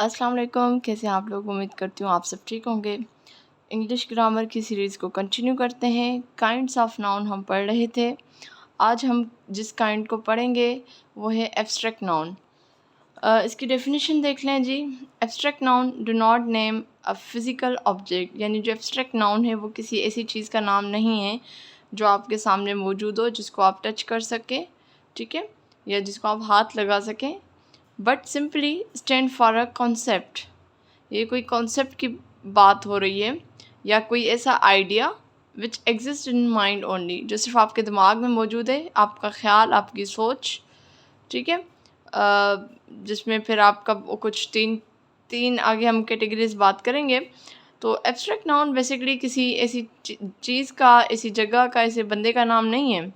अस्सलाम वालेकुम, कैसे हैं आप लोग। उम्मीद करती हूँ आप सब ठीक होंगे। इंग्लिश ग्रामर की सीरीज़ को कंटिन्यू करते हैं। काइंड्स ऑफ नाउन हम पढ़ रहे थे। आज हम जिस काइंड को पढ़ेंगे वो है एब्स्ट्रैक्ट नाउन। इसकी डेफिनेशन देख लें जी। Abstract noun do not name a physical object, यानी जो एब्स्ट्रैक्ट नाउन है वो किसी ऐसी चीज़ का नाम नहीं है जो आपके सामने मौजूद हो, जिसको आप टच कर सकें, ठीक है, या जिसको आप हाथ लगा सकें, but simply stand for a concept. ये कोई कॉन्सेप्ट की बात हो रही है या कोई ऐसा idea which exist in mind only, जो सिर्फ आपके दिमाग में मौजूद है, आपका ख्याल, आपकी सोच, ठीक है। जिसमें फिर आपका वो कुछ तीन तीन आगे हम कैटेगरीज बात करेंगे। तो एब्स्ट्रैक्ट नाउन बेसिकली किसी ऐसी चीज़ का, ऐसी जगह का, ऐसे बंदे का नाम नहीं है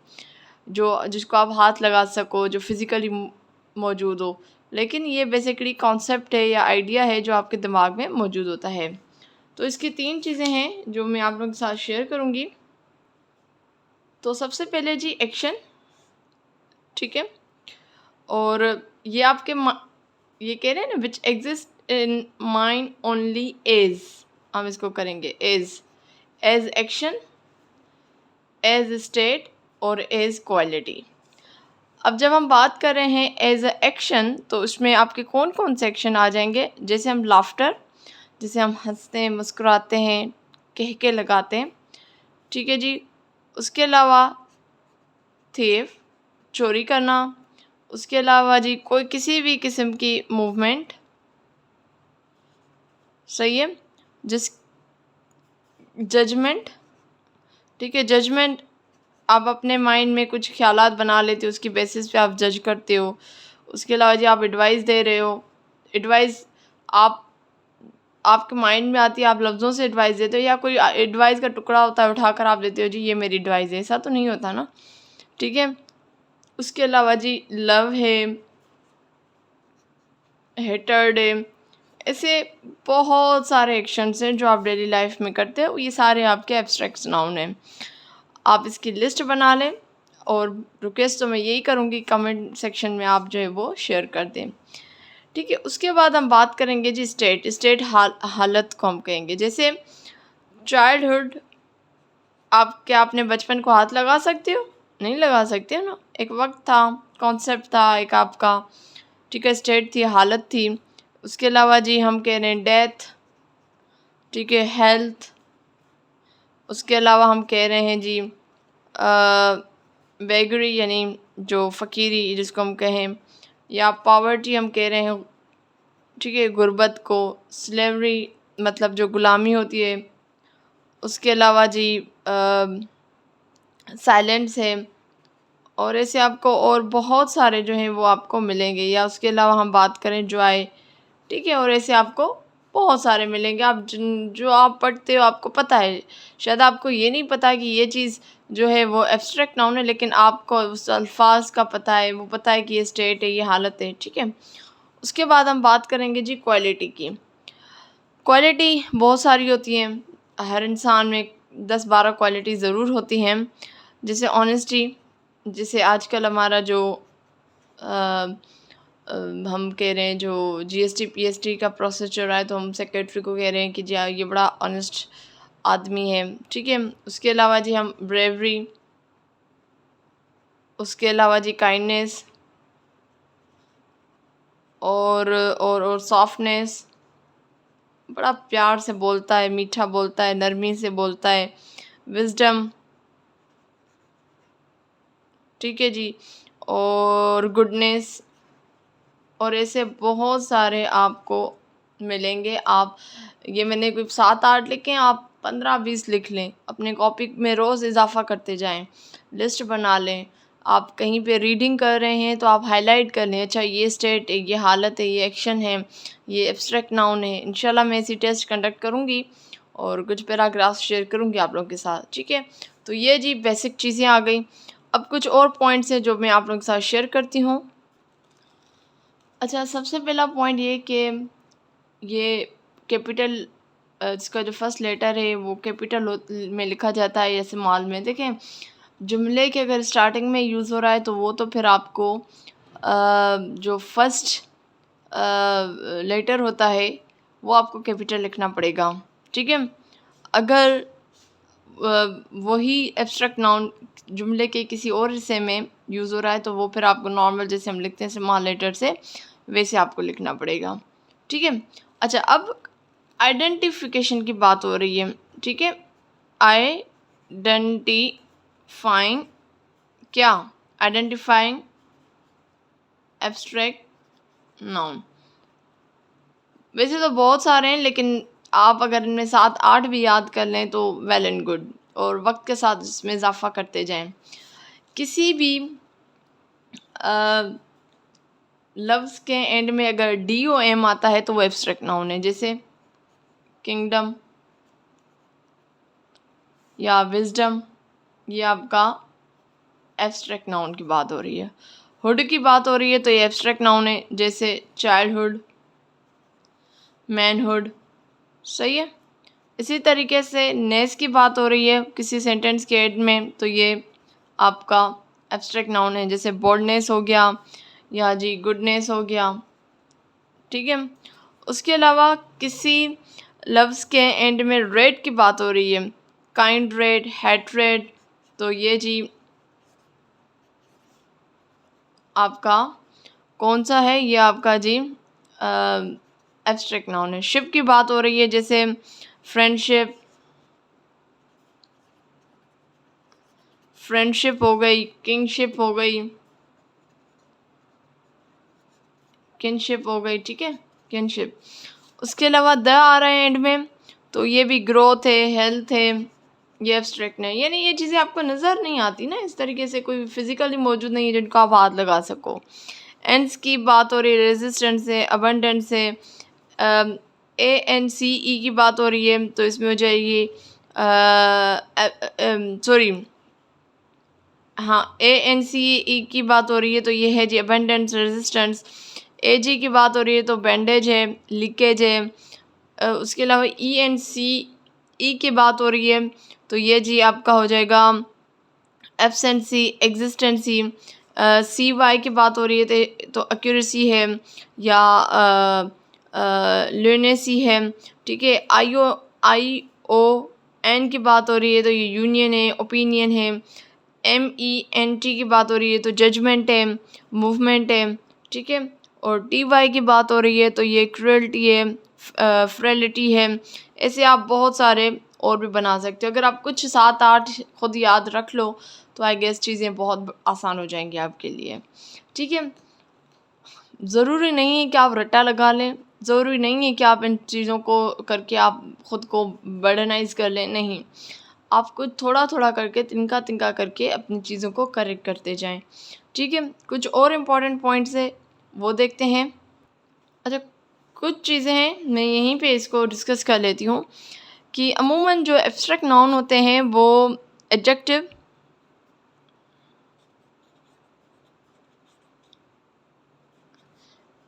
जिसको आप हाथ लगा सको, जो फिज़िकली मौजूद हो, लेकिन ये बेसिकली कॉन्सेप्ट है या आइडिया है जो आपके दिमाग में मौजूद होता है। तो इसकी तीन चीज़ें हैं जो मैं आप लोगों के साथ शेयर करूँगी। तो सबसे पहले जी एक्शन, ठीक है, और ये आपके ये कह रहे हैं ना which exist in mind only as, हम इसको करेंगे एज एक्शन, एज स्टेट और एज क्वालिटी। अब जब हम बात कर रहे हैं एज अ एक्शन, तो उसमें आपके कौन कौन से एक्शन आ जाएंगे। जैसे हम लाफ्टर, जिसे हम हंसते हैं, मुस्कुराते हैं, कहके लगाते हैं, ठीक है जी। उसके अलावा थीफ, चोरी करना। उसके अलावा जी कोई किसी भी किस्म की मूवमेंट, सही है। जिस जजमेंट, ठीक है, जजमेंट आप अपने माइंड में कुछ ख्यालात बना लेते हो, उसकी बेसिस पे आप जज करते हो। उसके अलावा जी आप एडवाइस दे रहे हो, एडवाइस आप आपके माइंड में आती है, आप लफ्ज़ों से एडवाइस देते हो, या कोई एडवाइस का टुकड़ा होता है उठाकर आप देते हो, जी ये मेरी एडवाइस है, ऐसा तो नहीं होता ना, ठीक है। उसके अलावा जी लव है, हेटर्ड है, ऐसे बहुत सारे एक्शंस हैं जो आप डेली लाइफ में करते हो। ये सारे आपके एब्स्ट्रैक्ट नाउन हैं। आप इसकी लिस्ट बना लें, और रिक्वेस्ट तो मैं यही करूँगी कमेंट सेक्शन में आप जो है वो शेयर कर दें, ठीक है। उसके बाद हम बात करेंगे जी स्टेट हालत को हम कहेंगे। जैसे चाइल्डहुड, आप क्या अपने बचपन को हाथ लगा सकते हो? नहीं लगा सकते हो ना। एक वक्त था, कॉन्सेप्ट था एक आपका, ठीक है, स्टेट थी, हालत थी। उसके अलावा जी हम कह रहे हैं डेथ, ठीक है, हेल्थ। उसके अलावा हम कह रहे हैं जी बेगरी, यानी जो फ़कीरी जिसको हम कहें, या पॉवर्टी हम कह रहे हैं, ठीक है, गुर्बत को। स्लेवरी मतलब जो ग़ुलामी होती है। उसके अलावा जी साइलेंस है, और ऐसे आपको और बहुत सारे जो हैं वो आपको मिलेंगे। या उसके अलावा हम बात करें जॉय, ठीक है, और ऐसे आपको बहुत सारे मिलेंगे। आप जो आप पढ़ते हो आपको पता है, शायद आपको ये नहीं पता कि ये चीज़ जो है वो एब्स्ट्रैक्ट नाउन है, लेकिन आपको उस अल्फाज का पता है, वो पता है कि ये स्टेट है, ये हालत है, ठीक है। उसके बाद हम बात करेंगे जी क्वालिटी की। क्वालिटी बहुत सारी होती हैं, हर इंसान में 10-12 क्वालिटी ज़रूर होती हैं। जैसे ऑनेस्टी, जैसे आजकल हमारा जो हम कह रहे हैं जो जीएसटी पीएसटी का प्रोसेस चल रहा है, तो हम सेक्रेटरी को कह रहे हैं कि जी ये बड़ा ऑनेस्ट आदमी है, ठीक है। उसके अलावा जी हम ब्रेवरी, उसके अलावा जी काइंडनेस, और सॉफ्टनेस, बड़ा प्यार से बोलता है, मीठा बोलता है, नरमी से बोलता है। विजडम, ठीक है जी, और गुडनेस, और ऐसे बहुत सारे आपको मिलेंगे। आप ये मैंने कोई 7-8 लिखे हैं, आप 15-20 लिख लें, अपने कॉपी में रोज़ इजाफ़ा करते जाएं, लिस्ट बना लें। आप कहीं पे रीडिंग कर रहे हैं तो आप हाईलाइट कर लें, अच्छा ये स्टेट है, ये हालत है, ये एक्शन है, ये एब्स्ट्रैक्ट नाउन है। इंशाल्लाह मैं ऐसी टेस्ट कंडक्ट करूँगी और कुछ पैराग्राफ शेयर करूँगी आप लोगों के साथ, ठीक है। तो ये जी बेसिक चीज़ें आ गई। अब कुछ और पॉइंट्स हैं जो मैं आप लोगों के साथ शेयर करती हूँ। अच्छा, सबसे पहला पॉइंट ये कि ये कैपिटल, इसका जो फर्स्ट लेटर है वो कैपिटल में लिखा जाता है, या स्मॉल में। देखें, जुमले के अगर स्टार्टिंग में यूज़ हो रहा है तो वो तो फिर आपको जो फर्स्ट लेटर होता है वो आपको कैपिटल लिखना पड़ेगा, ठीक है। अगर वही एब्स्ट्रैक्ट नाउन जुमले के किसी और हिस्से में यूज़ हो रहा है तो वो फिर आपको नॉर्मल जैसे हम लिखते हैं स्मॉल लेटर से वैसे आपको लिखना पड़ेगा, ठीक है। अच्छा, अब आइडेंटिफिकेशन की बात हो रही है, ठीक है। आइडेंटिफाइंग क्या? Identifying abstract noun. वैसे तो बहुत सारे हैं लेकिन आप अगर इनमें 7-8 भी याद कर लें तो वेल एंड गुड, और वक्त के साथ इसमें इजाफा करते जाएं। किसी भी लफ्ज़ के एंड में अगर DOM आता है तो वो एब्स्ट्रैक्ट नाउन है, जैसे किंगडम या विजडम, ये आपका एब्स्ट्रैक्ट नाउन की बात हो रही है। हुड की बात हो रही है तो ये एब्स्ट्रैक्ट नाउन है, जैसे चाइल्डहुड, मैनहुड, सही है। इसी तरीके से नेस की बात हो रही है किसी सेंटेंस के एंड में तो ये आपका एब्स्ट्रैक्ट नाउन है, जैसे बोल्डनेस हो गया या जी गुडनेस हो गया, ठीक है। उसके अलावा किसी लफ्ज़ के एंड में रेड की बात हो रही है, काइंड रेड, हेट्रेड, तो ये जी आपका कौन सा है? ये आपका जी एब्स्ट्रैक्ट नाउन है। शिप की बात हो रही है, जैसे फ्रेंडशिप, फ्रेंडशिप हो गई, किंगशिप हो गई, किनशिप हो गई, ठीक है, किनशिप। उसके अलावा द आ रहा है एंड में तो ये भी ग्रोथ है, हेल्थ है, ये एब्स्ट्रैक्ट है। यानी ये चीज़ें आपको नज़र नहीं आती ना, इस तरीके से कोई फिजिकली मौजूद नहीं है जिनको आप हाथ लगा सको। एंड्स की बात हो रही है, रेजिस्टेंस है, अबंडेंस है। ANCE की बात हो रही है तो इसमें हो जाएगी सॉरी हाँ, ANCE की बात हो रही है तो ये है जी अबंडेंस, रेजिस्टेंस। AG की बात हो रही है तो बैंडेज है, लीकेज है। उसके अलावा ENCE की बात हो रही है तो ये जी आपका हो जाएगा एब्सेंसी, एग्जिस्टेंसी। CY की बात हो रही है तो एक्यूरेसी है या ल्यूनेसी है, ठीक है। ION की बात हो रही है तो ये यूनियन है, ओपिनियन है। MENT की बात हो रही है तो जजमेंट है, मूवमेंट है, ठीक है। और TY की बात हो रही है तो ये क्रुएल्टी है, फ्रेलिटी है। ऐसे आप बहुत सारे और भी बना सकते हो। अगर आप कुछ 7-8 खुद याद रख लो तो आई गेस चीज़ें बहुत आसान हो जाएंगी आपके लिए, ठीक है। ज़रूरी नहीं है कि आप रट्टा लगा लें, ज़रूरी नहीं है कि आप इन चीज़ों को करके आप ख़ुद को बर्डनाइज़ कर लें, नहीं। आपको थोड़ा थोड़ा करके, तिनका तिनका करके अपनी चीज़ों को करेक्ट करते जाएं, ठीक है। कुछ और इम्पॉर्टेंट पॉइंट्स है वो देखते हैं। अच्छा, कुछ चीज़ें हैं मैं यहीं पे इसको डिस्कस कर लेती हूँ कि अमूमन जो एब्स्ट्रैक्ट नाउन होते हैं वो एडजेक्टिव,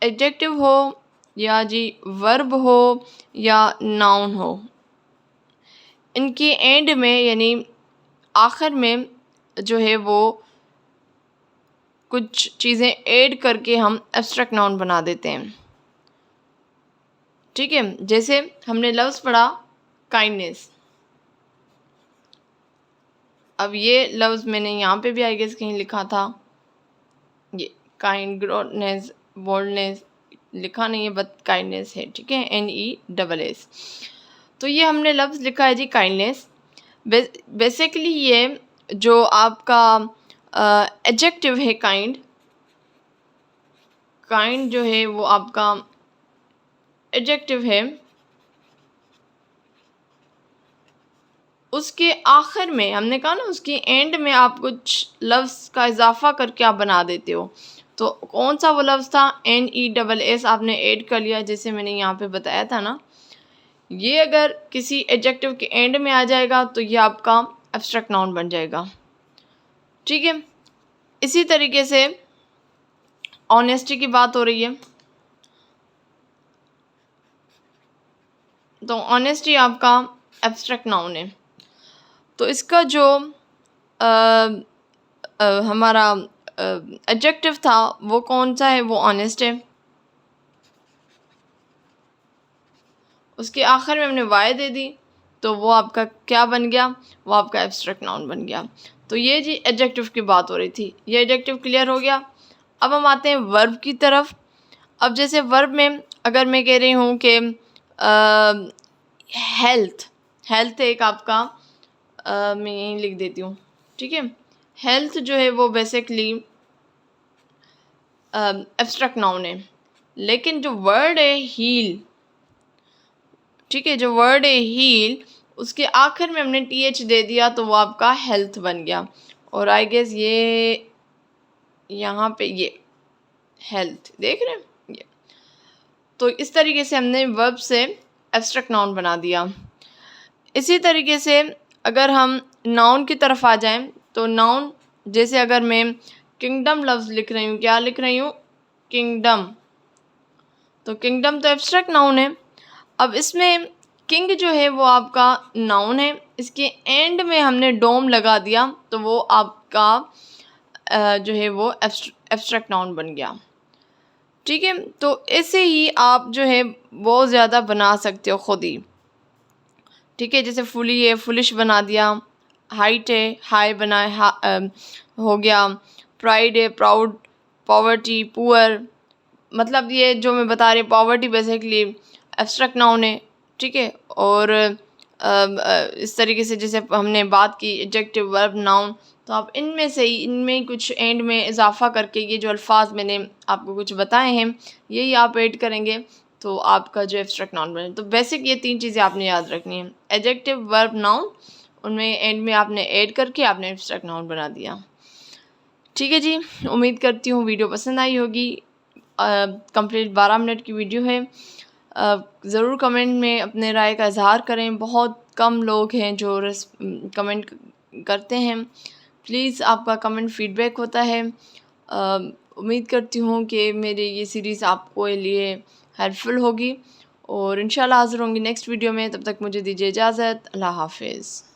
एडजेक्टिव हो या जी वर्ब हो या नाउन हो, इनके एंड में यानी आखिर में जो है वो कुछ चीज़ें ऐड करके हम एब्स्ट्रैक्ट नाउन बना देते हैं, ठीक है। जैसे हमने लफ्ज़ पढ़ा काइंडनेस, अब ये लफ्ज़ मैंने यहाँ पे भी आई गेस कहीं लिखा था, ये काइंड, ग्रोथनेस, बोल्डनेस लिखा नहीं है बट काइंडनेस है, ठीक है, NESS। तो ये हमने लफ्ज़ लिखा है जी काइंडनेस। बेसिकली ये जो आपका एडजेक्टिव है काइंड, काइंड जो है वो आपका एडजेक्टिव है, उसके आखिर में हमने कहा ना, उसके एंड में आप कुछ लफ्ज़ का इजाफा करके आप बना देते हो। तो कौन सा वो लफ्ज़ था? NESS आपने ऐड कर लिया, जैसे मैंने यहाँ पे बताया था ना। ये अगर किसी एडजेक्टिव के एंड में आ जाएगा तो ये आपका एब्स्ट्रैक्ट नाउन बन जाएगा, ठीक है। इसी तरीके से ऑनेस्टी की बात हो रही है तो ऑनेस्टी आपका एब्स्ट्रैक्ट नाउन है। तो इसका जो हमारा एडजेक्टिव था वो कौन सा है? वो ऑनेस्ट है। उसके आखिर में हमने वाई दे दी, तो वो आपका क्या बन गया, वो आपका एब्स्ट्रैक्ट नाउन बन गया। तो ये जी एडजेक्टिव की बात हो रही थी, ये एडजेक्टिव क्लियर हो गया। अब हम आते हैं वर्ब की तरफ। अब जैसे वर्ब में अगर मैं कह रही हूँ कि हेल्थ एक आपका मैं यहीं लिख देती हूँ, ठीक है। हेल्थ जो है वो बेसिकली एब्स्ट्रैक्ट नाउन है, लेकिन जो वर्ड है हील, ठीक है, जो वर्ड है हील, उसके आखिर में हमने टीएच दे दिया तो वो आपका हेल्थ बन गया। और आई गेस ये यहाँ पे ये हेल्थ देख रहे हैं ये, तो इस तरीके से हमने वर्ब से एब्स्ट्रैक्ट नाउन बना दिया। इसी तरीके से अगर हम नाउन की तरफ आ जाएं, तो नाउन जैसे अगर मैं किंगडम लफ्ज़ लिख रही हूँ, क्या लिख रही हूँ, किंगडम, तो किंगडम तो एब्स्ट्रैक्ट नाउन है। अब इसमें किंग जो है वो आपका नाउन है, इसके एंड में हमने डोम लगा दिया तो वो आपका जो है वो एब्स्ट्रैक्ट नाउन बन गया, ठीक है। तो ऐसे ही आप जो है बहुत ज़्यादा बना सकते हो खुद ही, ठीक है। जैसे फुली है, फुलिश बना दिया, हाइट है, हाई बनाया, हो गया, प्राइड है, प्राउड, पॉवर्टी, पुअर, मतलब ये जो मैं बता रही हूँ पॉवर्टी बेसिकली एब्स्ट्रैक्ट नाउन है, ठीक है। और इस तरीके से जैसे हमने बात की एडजेक्टिव, वर्ब, नाउन, तो आप इनमें से ही इनमें कुछ एंड में इजाफा करके ये जो अल्फाज मैंने आपको कुछ बताए हैं यही आप ऐड करेंगे तो आपका जो एब्स्ट्रैक्ट नाउन बने। तो बेसिक ये 3 चीज़ें आपने याद रखनी है, एडजेक्टिव, वर्ब, नाउन, उनमें एंड में आपने ऐड करके आपने एब्स्ट्रैक्ट नाउन बना दिया, ठीक है जी। उम्मीद करती हूँ वीडियो पसंद आई होगी। कंप्लीट 12 मिनट की वीडियो है। ज़रूर कमेंट में अपने राय का इजहार करें, बहुत कम लोग हैं जो कमेंट करते हैं, प्लीज़ आपका कमेंट फ़ीडबैक होता है। उम्मीद करती हूँ कि मेरी ये सीरीज़ आपको लिए हेल्पफुल होगी और इंशाल्लाह हाज़िर होंगी नेक्स्ट वीडियो में। तब तक मुझे दीजिए इजाज़त। अल्लाह हाफ़िज़।